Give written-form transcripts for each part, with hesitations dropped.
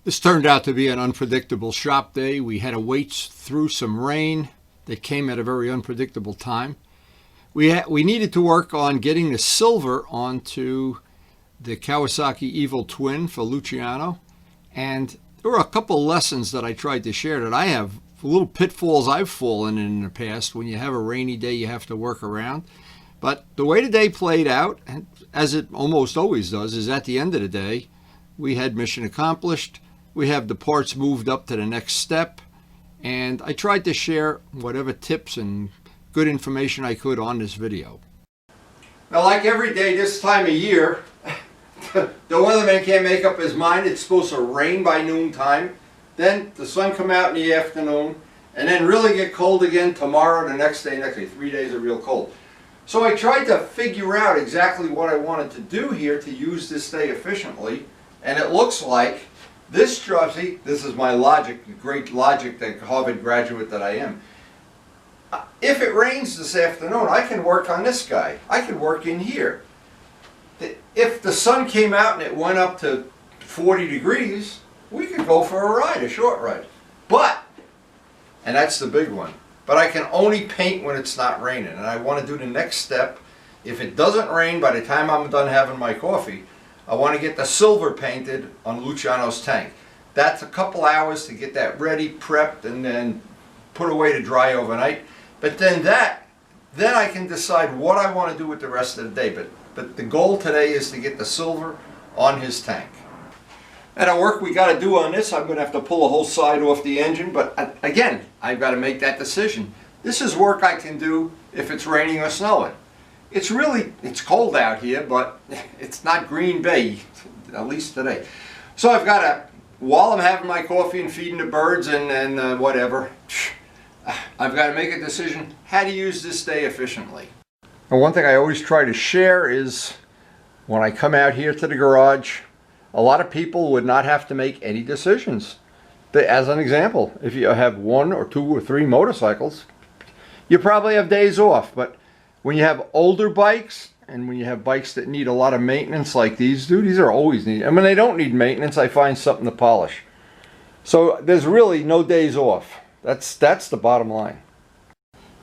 This turned out to be an unpredictable shop day. We had to wait through some rain that came at a very unpredictable time. We needed to work on getting the silver onto the Kawasaki Evil Twin for Luciano. And there were a couple lessons that I tried to share that I have, little pitfalls I've fallen in the past. When you have a rainy day, you have to work around. But the way the day played out, as it almost always does, is at the end of the day, we had mission accomplished. We have the parts moved up to the next step, and I tried to share whatever tips and good information I could on this video. Now, like every day this time of year, the weatherman can't make up his mind. It's supposed to rain by noontime, then the sun come out in the afternoon, and then really get cold again tomorrow, the next day, 3 days of real cold. So I tried to figure out exactly what I wanted to do here to use this day efficiently, and it looks like this job, see, this is my logic, the great logic, that Harvard graduate that I am. If it rains this afternoon, I can work on this guy. I can work in here. If the sun came out and it went up to 40 degrees, we could go for a ride, a short ride. But, and that's the big one, but I can only paint when it's not raining. And I want to do the next step. If it doesn't rain by the time I'm done having my coffee, I want to get the silver painted on Luciano's tank. That's a couple hours to get that ready, prepped, and then put away to dry overnight. But then I can decide what I want to do with the rest of the day. But the goal today is to get the silver on his tank. And the work we got to do on this, I'm going to have to pull a whole side off the engine. But again, I've got to make that decision. This is work I can do if it's raining or snowing. It's cold out here, but it's not Green Bay, at least today. So I've got to, while I'm having my coffee and feeding the birds and whatever, I've got to make a decision how to use this day efficiently. And one thing I always try to share is when I come out here to the garage, a lot of people would not have to make any decisions. As an example, if you have 1 or 2 or 3 motorcycles, you probably have days off. But when you have older bikes and when you have bikes that need a lot of maintenance like these do, these are always needed. And when they don't need maintenance, I find something to polish. So there's really no days off. That's the bottom line.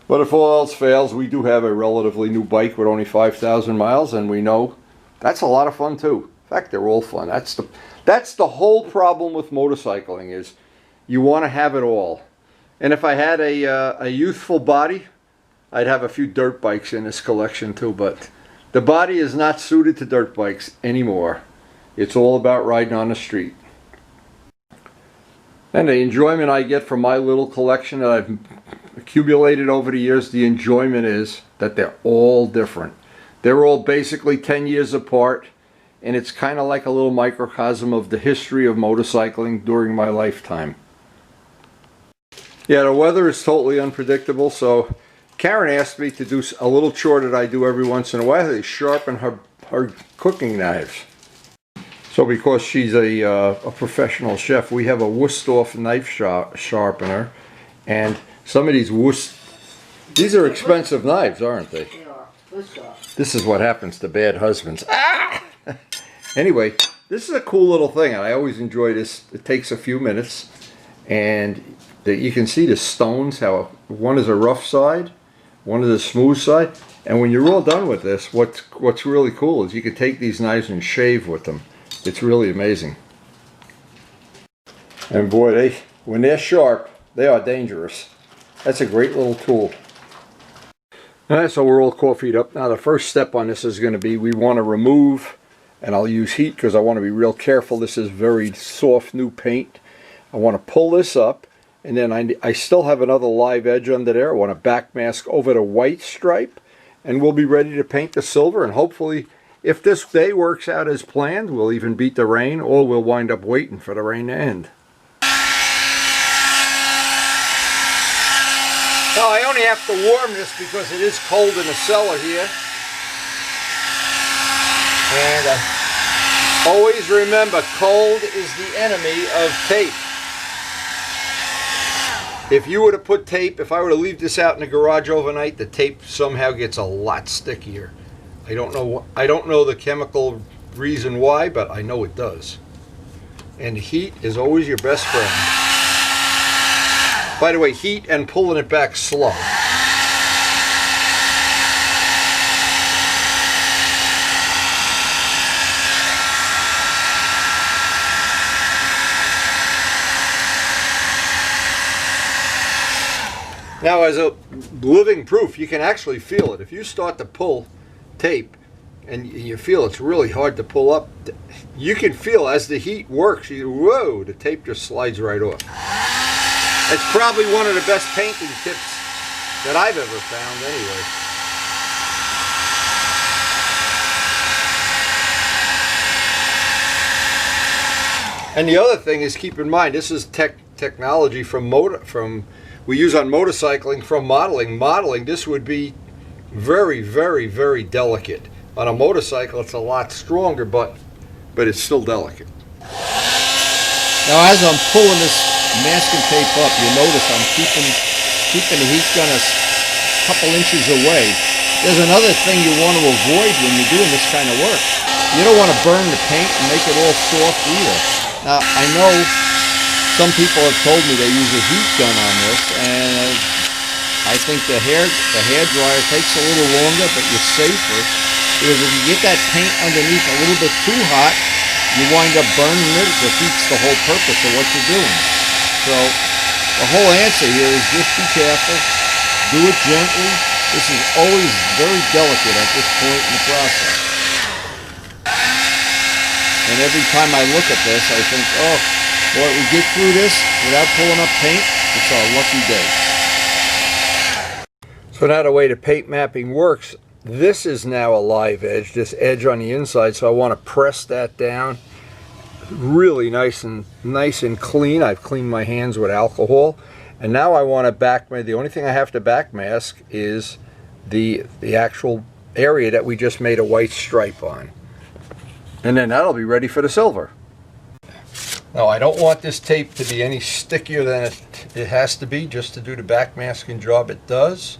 But if all else fails, we do have a relatively new bike with only 5,000 miles, and we know that's a lot of fun too. In fact, they're all fun. That's the whole problem with motorcycling, is you want to have it all. And if I had a youthful body, I'd have a few dirt bikes in this collection too, but the body is not suited to dirt bikes anymore. It's all about riding on the street. And the enjoyment I get from my little collection that I've accumulated over the years, the enjoyment is that they're all different. They're all basically 10 years apart, and it's kind of like a little microcosm of the history of motorcycling during my lifetime. Yeah, the weather is totally unpredictable, so Karen asked me to do a little chore that I do every once in a while. They sharpen her cooking knives. So because she's a professional chef, we have a Wusthof knife sharpener. And some of these are expensive knives, aren't they? This is what happens to bad husbands. Ah! Anyway, this is a cool little thing, and I always enjoy this. It takes a few minutes, and you can see the stones, how one is a rough side, one is a smooth side. And when you're all done with this, what's really cool is you can take these knives and shave with them. It's really amazing. And boy, when they're sharp, they are dangerous. That's a great little tool. Alright, so we're all coffeeed up. Now the first step on this is going to be, we want to remove, and I'll use heat because I want to be real careful. This is very soft new paint. I want to pull this up, and then I still have another live edge under there. I want to back mask over the white stripe, and we'll be ready to paint the silver. And hopefully, if this day works out as planned, we'll even beat the rain, or we'll wind up waiting for the rain to end. Now, I only have to warm this because it is cold in the cellar here. And always remember, cold is the enemy of tape. If you were to put tape, if I were to leave this out in the garage overnight, the tape somehow gets a lot stickier. I don't know the chemical reason why, but I know it does. And heat is always your best friend. By the way, heat and pulling it back slow. Now, as a living proof, you can actually feel it. If you start to pull tape and you feel it's really hard to pull up, you can feel as the heat works, whoa, the tape just slides right off. That's probably one of the best painting tips that I've ever found anyway. And the other thing is, keep in mind, this is technology we use on motorcycling from modeling. Modeling, this would be very, very, very delicate. On a motorcycle, it's a lot stronger, but it's still delicate. Now, as I'm pulling this masking tape up, you notice I'm keeping the heat gun a couple inches away. There's another thing you want to avoid when you're doing this kind of work. You don't want to burn the paint and make it all soft either. Now, I know some people have told me they use a heat gun on this, and I think the hair dryer takes a little longer, but you're safer, because if you get that paint underneath a little bit too hot, you wind up burning it. It defeats the whole purpose of what you're doing. So the whole answer here is just be careful, do it gently. This is always very delicate at this point in the process. And every time I look at this, I think, oh, boy, we get through this without pulling up paint, it's our lucky day. So now the way the paint mapping works, this is now a live edge, this edge on the inside, so I want to press that down really nice and clean. I've cleaned my hands with alcohol, and now I want to back mask. The only thing I have to back mask is the actual area that we just made a white stripe on. And then that'll be ready for the silver. Now, I don't want this tape to be any stickier than it has to be just to do the back masking job it does.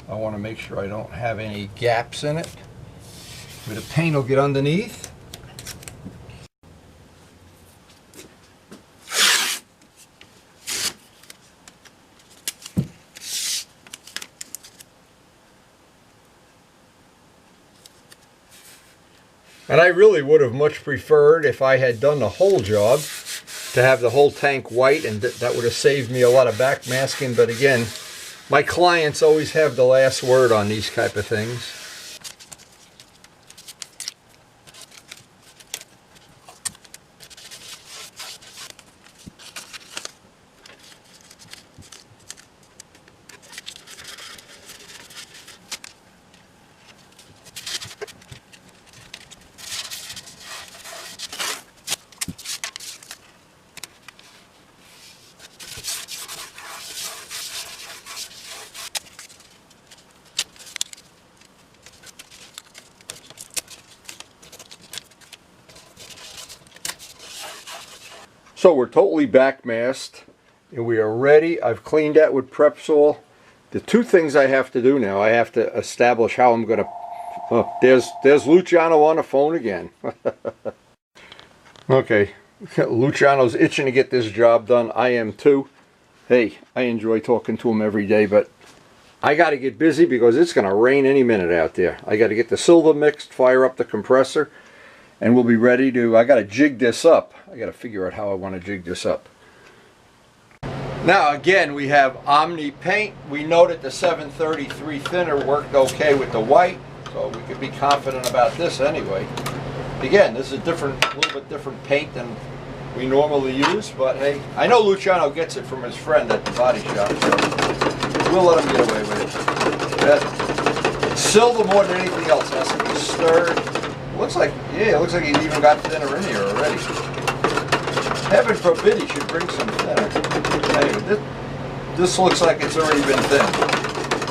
I want to make sure I don't have any gaps in it where the paint will get underneath. And I really would have much preferred, if I had done the whole job, to have the whole tank white, and that would have saved me a lot of back masking. But again, my clients always have the last word on these type of things. So we're totally back masked and we are ready. I've cleaned that with Prepsol. The two things I have to do now, I have to establish how I'm going to... Oh, there's Luciano on the phone again. Okay, Luciano's itching to get this job done. I am too. Hey, I enjoy talking to him every day, but I got to get busy because it's going to rain any minute out there. I got to get the silver mixed, fire up the compressor, and we'll be ready to... I got to jig this up. I got to figure out how I want to jig this up. Now again, we have Omni paint. We know that the 733 thinner worked okay with the white, so we could be confident about this anyway. Again, this is a little bit different paint than we normally use, but hey, I know Luciano gets it from his friend at the body shop, so we'll let him get away with it. That silver, more than anything else, has to be stirred. Looks like, yeah, it looks like he's even got thinner in here already. Heaven forbid he should bring some thinner. Anyway, this looks like it's already been thinned.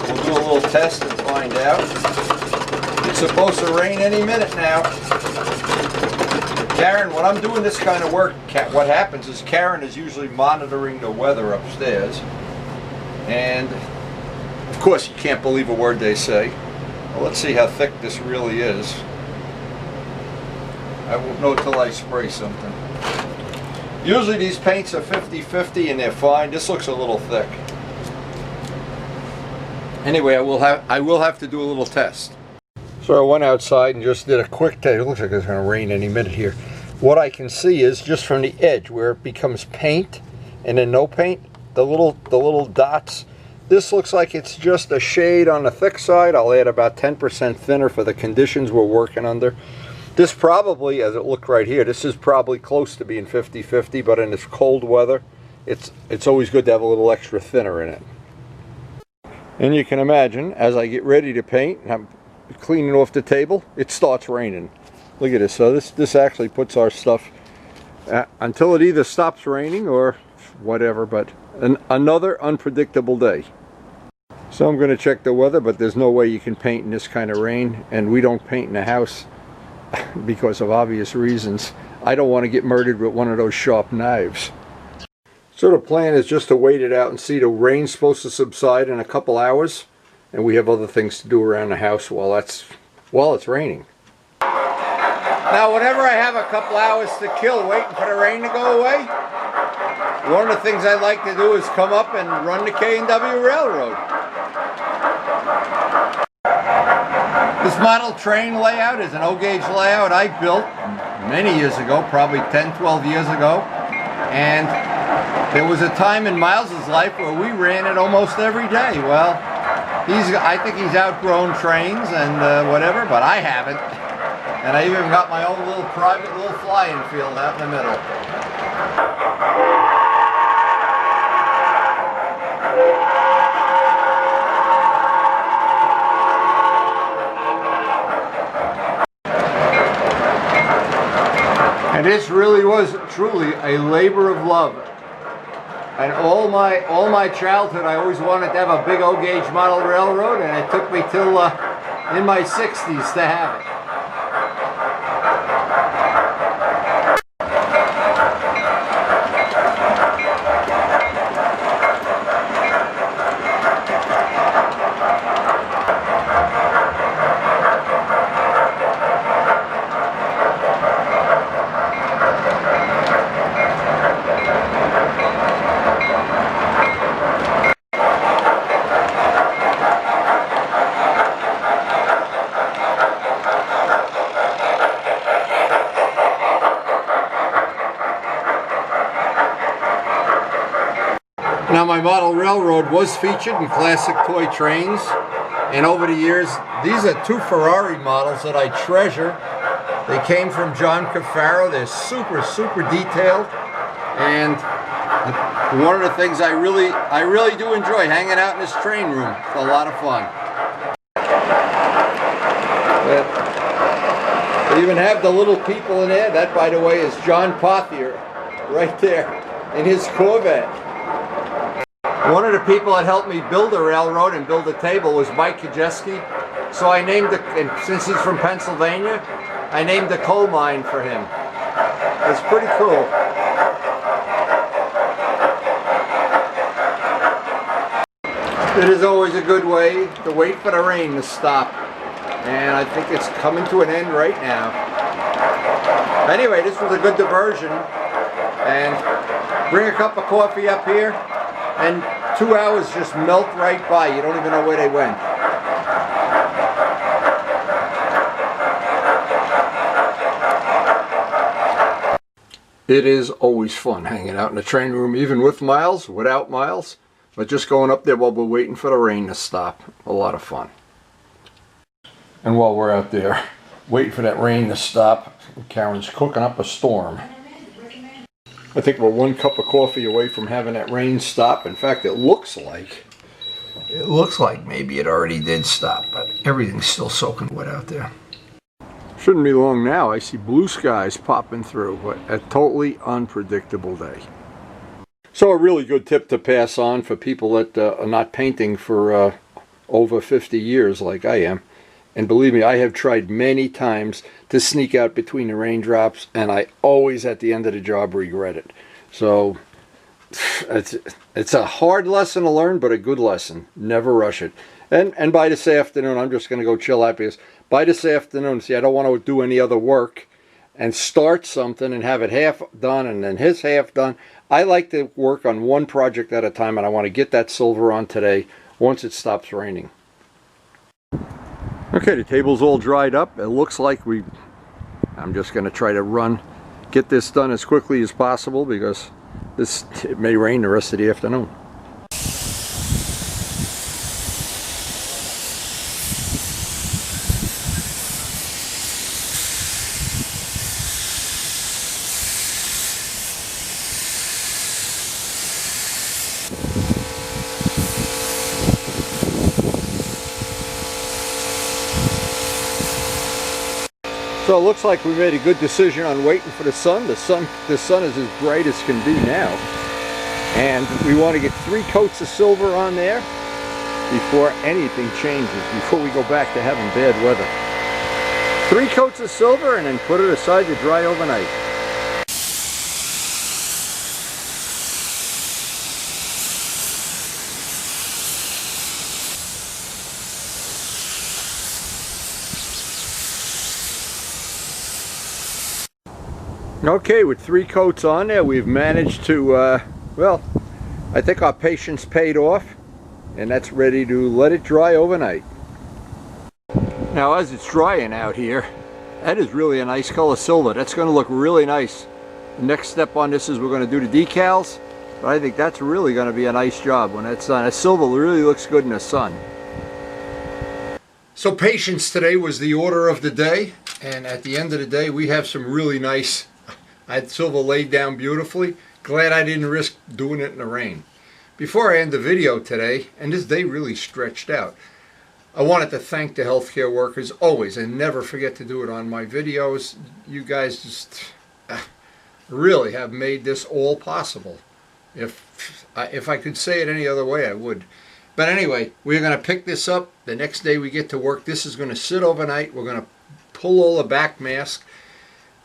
We'll do a little test and find out. It's supposed to rain any minute now. Karen, when I'm doing this kind of work, what happens is Karen is usually monitoring the weather upstairs. And, of course, you can't believe a word they say. Well, let's see how thick this really is. I won't know till I spray something. Usually these paints are 50-50 and they're fine. This looks a little thick. Anyway, I will have to do a little test. So I went outside and just did a quick test. It looks like it's going to rain any minute here. What I can see is just from the edge where it becomes paint and then no paint, the little dots. This looks like it's just a shade on the thick side. I'll add about 10% thinner for the conditions we're working under. This probably, as it looked right here, this is probably close to being 50-50, but in this cold weather, it's always good to have a little extra thinner in it. And you can imagine, as I get ready to paint, and I'm cleaning off the table, it starts raining. Look at this. So this actually puts our stuff until it either stops raining or whatever, but another unpredictable day. So I'm going to check the weather, but there's no way you can paint in this kind of rain, and we don't paint in the house because of obvious reasons. I don't want to get murdered with one of those sharp knives. So the plan is just to wait it out and see. The rain's supposed to subside in a couple hours, and we have other things to do around the house while it's raining. Now whenever I have a couple hours to kill waiting for the rain to go away, one of the things I like to do is come up and run the K&W Railroad. This model train layout is an O-gauge layout I built many years ago, probably 10-12 years ago, and there was a time in Miles's life where we ran it almost every day. Well, I think he's outgrown trains and whatever, but I haven't. And I even got my own little private little flying field out in the middle. And this really was truly a labor of love. And all my childhood, I always wanted to have a big O-gauge model railroad, and it took me till in my 60s to have it. Now my model railroad was featured in classic toy trains, and over the years, these are two Ferrari models that I treasure. They came from John Cafaro. They're super, super detailed, and one of the things I really do enjoy hanging out in this train room. It's a lot of fun. They even have the little people in there. That, by the way, is John Pothier right there in his Corvette. One of the people that helped me build a railroad and build a table was Mike Kajeski. So I named it, and since he's from Pennsylvania, I named the coal mine for him. It's pretty cool. It is always a good way to wait for the rain to stop. And I think it's coming to an end right now. Anyway, this was a good diversion. And bring a cup of coffee up here, and 2 hours just melt right by. You don't even know where they went. It is always fun hanging out in the train room, even with Miles, without Miles, but just going up there while we're waiting for the rain to stop. A lot of fun. And while we're out there waiting for that rain to stop, Karen's cooking up a storm. I think we're one cup of coffee away from having that rain stop. In fact, it looks like maybe it already did stop, but everything's still soaking wet out there. Shouldn't be long now. I see blue skies popping through, but a totally unpredictable day. So a really good tip to pass on for people that are not painting for over 50 years like I am. And believe me, I have tried many times to sneak out between the raindrops, and I always at the end of the job regret it. So it's a hard lesson to learn, but a good lesson. Never rush it. And by this afternoon, I'm just going to go chill out, because by this afternoon, see, I don't want to do any other work, and start something and have it half done and then his half done. I like to work on one project at a time, and I want to get that silver on today once it stops raining. Okay, the table's all dried up. It looks like I'm just going to try to get this done as quickly as possible because it may rain the rest of the afternoon. So it looks like we made a good decision on waiting for the sun. The sun is as bright as can be now. And we want to get 3 coats of silver on there before anything changes, before we go back to having bad weather. 3 coats of silver and then put it aside to dry overnight. Okay, with 3 coats on there, we've managed to, well, I think our patience paid off, and that's ready to let it dry overnight. Now, as it's drying out here, that is really a nice color silver. That's going to look really nice. The next step on this is we're going to do the decals, but I think that's really going to be a nice job when that's done. The silver really looks good in the sun. So patience today was the order of the day, and at the end of the day, we have some really nice. I had silver laid down beautifully. Glad I didn't risk doing it in the rain. Before I end the video today, and this day really stretched out, I wanted to thank the healthcare workers always, and never forget to do it on my videos. You guys just really have made this all possible. If I could say it any other way, I would. But anyway, we're going to pick this up. The next day we get to work. This is going to sit overnight. We're going to pull all the back mask.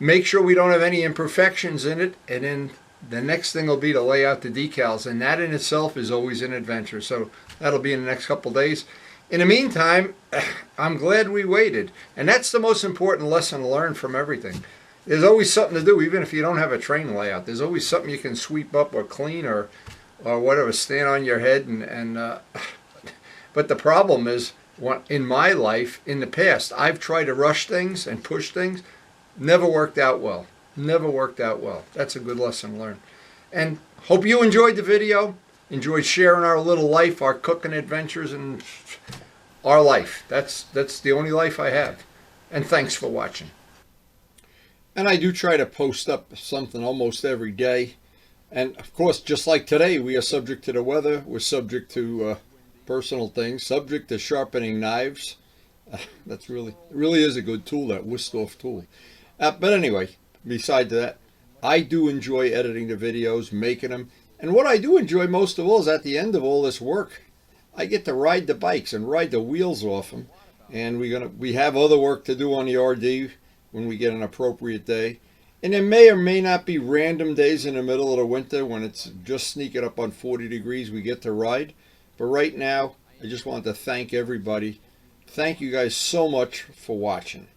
Make sure we don't have any imperfections in it, and then the next thing will be to lay out the decals, and that in itself is always an adventure. So that'll be in the next couple days. In the meantime, I'm glad we waited, and that's the most important lesson to learn from everything. There's always something to do, even if you don't have a train layout. There's always something you can sweep up or clean or whatever, stand on your head. But the problem is, in my life, in the past, I've tried to rush things and push things. Never worked out well. Never worked out well. That's a good lesson learned. And hope you enjoyed the video. Enjoyed sharing our little life, our cooking adventures, and our life. That's the only life I have. And thanks for watching. And I do try to post up something almost every day. And of course, just like today, we are subject to the weather. We're subject to personal things, subject to sharpening knives. That's really is a good tool, that whisk-off tool. But anyway, besides that, I do enjoy editing the videos, making them. And what I do enjoy most of all is at the end of all this work, I get to ride the bikes and ride the wheels off them. And we have other work to do on the RD when we get an appropriate day. And there may or may not be random days in the middle of the winter when it's just sneaking up on 40 degrees we get to ride. But right now, I just want to thank everybody. Thank you guys so much for watching.